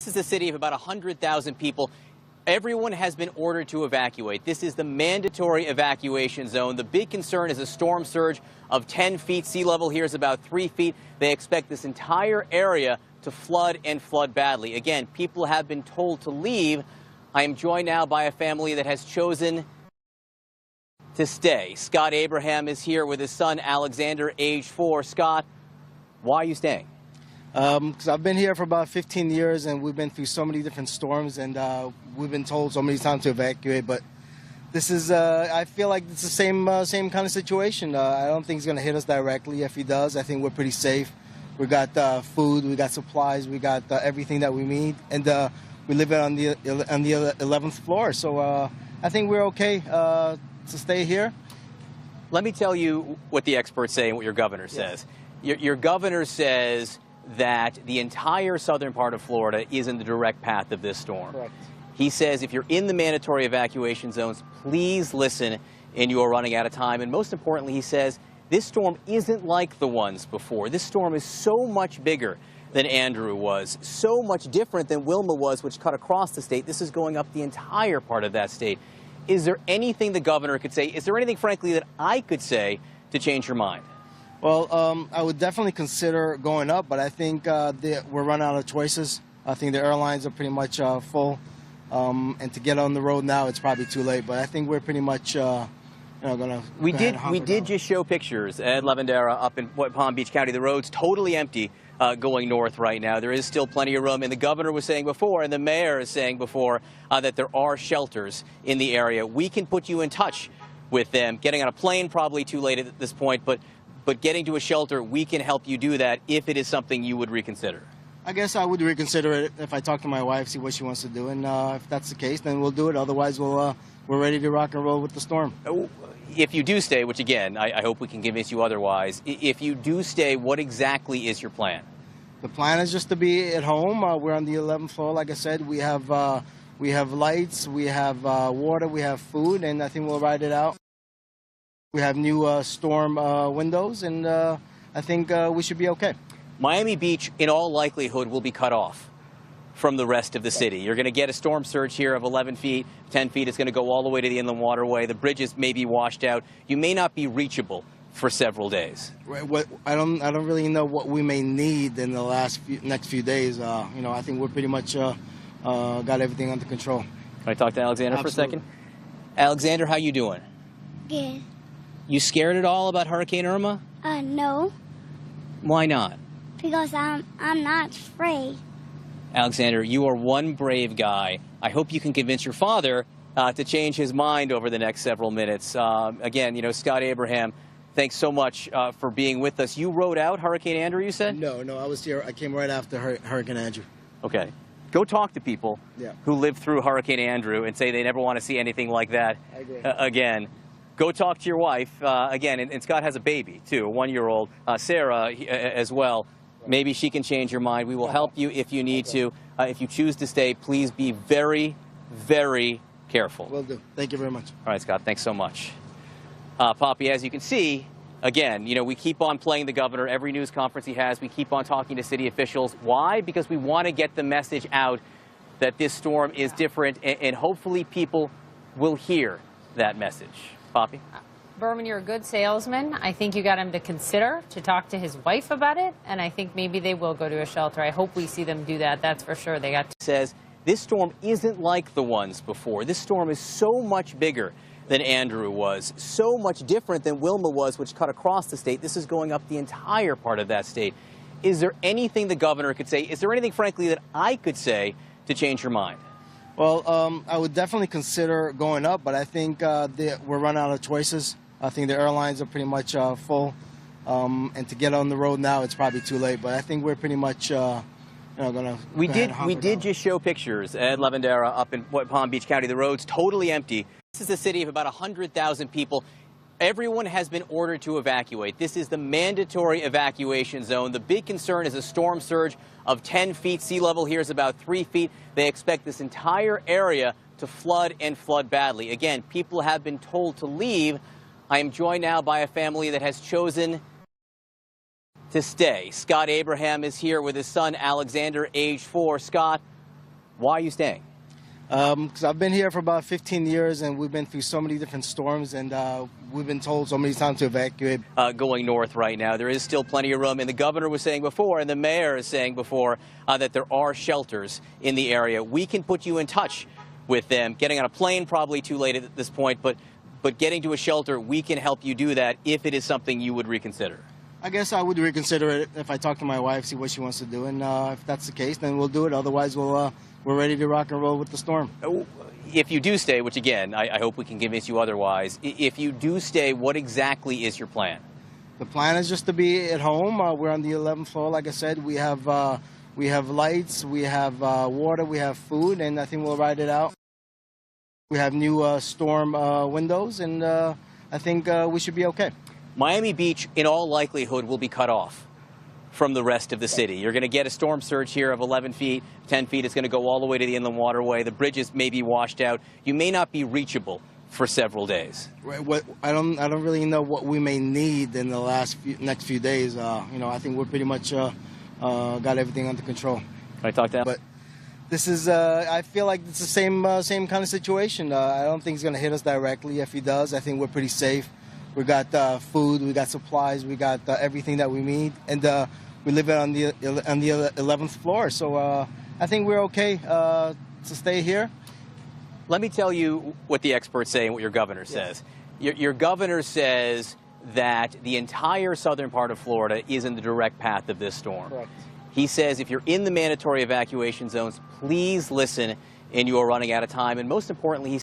This is a city of about 100,000 people. Everyone has been ordered to evacuate. This is the mandatory evacuation zone. The big concern is a storm surge of 10 feet. Sea level here is about 3 feet. They expect this entire area to flood and flood badly. Again, people have been told to leave. I am joined now by a family that has chosen to stay. Scott Abraham is here with his son, Alexander, age 4. Scott, why are you staying? Because I've been here for about 15 years, and we've been through so many different storms, and we've been told so many times to evacuate. But this is, I feel like it's the same kind of situation. I don't think it's going to hit us directly. If he does, I think we're pretty safe. We got food, we got supplies, we got everything that we need, and we live on the 11th floor. So I think we're okay to stay here. Let me tell you what the experts say and what your governor says. Yes. Your governor says that the entire southern part of Florida is in the direct path of this storm. Correct. He says if you're in the mandatory evacuation zones, please listen, and you are running out of time. And most importantly, he says this storm isn't like the ones before. This storm is so much bigger than Andrew was, so much different than Wilma was, which cut across the state. This is going up the entire part of that state. Is there anything the governor could say? Is there anything, frankly, that I could say to change your mind? Well, I would definitely consider going up, but I think we're running out of choices. I think the airlines are pretty much full, and to get on the road now, it's probably too late. But I think we're pretty much, going to. We did just show pictures at Lavendera up in Palm Beach County. The road's totally empty going north right now. There is still plenty of room, and the governor was saying before, and the mayor is saying before, that there are shelters in the area. We can put you in touch with them. Getting on a plane probably too late at this point, but getting to a shelter, we can help you do that if it is something you would reconsider. I guess I would reconsider it if I talk to my wife, see what she wants to do, and if that's the case, then we'll do it. Otherwise, we're ready to rock and roll with the storm. If you do stay, which again, I hope we can convince you otherwise, if you do stay, what exactly is your plan? The plan is just to be at home. We're on the 11th floor, like I said. We have lights, we have water, we have food, and I think we'll ride it out. We have new storm windows, and I think we should be okay. Miami Beach, in all likelihood, will be cut off from the rest of the city. You're going to get a storm surge here of 11 feet, 10 feet. It's going to go all the way to the inland waterway. The bridges may be washed out. You may not be reachable for several days. I don't really know what we may need in the next few days. I think we're pretty much got everything under control. Can I talk to Alexander for a second? Alexander, how you doing? Good. You scared at all about Hurricane Irma? No. Why not? Because I'm not afraid. Alexander, you are one brave guy. I hope you can convince your father to change his mind over the next several minutes. Again, Scott Abraham, thanks so much for being with us. You rode out Hurricane Andrew, you said? No, I was here. I came right after Hurricane Andrew. Okay. Go talk to people who lived through Hurricane Andrew and say they never want to see anything like that again. Go talk to your wife, again, and Scott has a baby, too, a 1-year-old, Sarah, as well. Maybe she can change your mind. We will help you if you need to. If you choose to stay, please be very, very careful. Will do. Thank you very much. All right, Scott, thanks so much. Poppy, as you can see, again, we keep on playing the governor. Every news conference he has, we keep on talking to city officials. Why? Because we want to get the message out that this storm is different, and hopefully people will hear that message. Poppy? Berman, you're a good salesman. I think you got him to consider to talk to his wife about it, and I think maybe they will go to a shelter. I hope we see them do that. That's for sure. They got to. Says this storm isn't like the ones before. This storm is so much bigger than Andrew was, so much different than Wilma was, which cut across the state. This is going up the entire part of that state. Is there anything the governor could say? Is there anything, frankly, that I could say to change your mind? Well, I would definitely consider going up, but I think we're running out of choices. I think the airlines are pretty much full, and to get on the road now, it's probably too late. But I think we're pretty much going to. We did just show pictures at Lavendera up in Palm Beach County. The road's totally empty. This is a city of about 100,000 people. Everyone has been ordered to evacuate. This is the mandatory evacuation zone. The big concern is a storm surge of 10 feet. Sea level here is about 3 feet. They expect this entire area to flood and flood badly. Again, people have been told to leave. I am joined now by a family that has chosen to stay. Scott Abraham is here with his son, Alexander, age 4. Scott, Why are you staying? Because I've been here for about 15 years, and we've been through so many different storms, and we've been told so many times to evacuate. Going north right now, there is still plenty of room. And the governor was saying before, and the mayor is saying before, that there are shelters in the area. We can put you in touch with them. Getting on a plane, probably too late at this point, but getting to a shelter, we can help you do that if it is something you would reconsider. I guess I would reconsider it if I talk to my wife, see what she wants to do, and if that's the case, then we'll do it. Otherwise, we're ready to rock and roll with the storm. If you do stay, which again, I hope we can convince you otherwise, if you do stay, what exactly is your plan? The plan is just to be at home. We're on the 11th floor, like I said. We have lights, we have water, we have food, and I think we'll ride it out. We have new storm windows, and I think we should be okay. Miami Beach, in all likelihood, will be cut off from the rest of the city. You're going to get a storm surge here of 11 feet, 10 feet. It's going to go all the way to the inland waterway. The bridges may be washed out. You may not be reachable for several days. Right. I don't really know what we may need in the next few days. I think we're pretty much got everything under control. Can I talk to him? But this is, I feel like it's the same kind of situation. I don't think it's going to hit us directly. If he does, I think we're pretty safe. We got food, we got supplies, we got everything that we need, and we live on the 11th floor. So I think we're okay to stay here. Let me tell you what the experts say and what your governor says. Your governor says that the entire southern part of Florida is in the direct path of this storm. Correct. He says if you're in the mandatory evacuation zones, please listen, and you are running out of time. And most importantly, he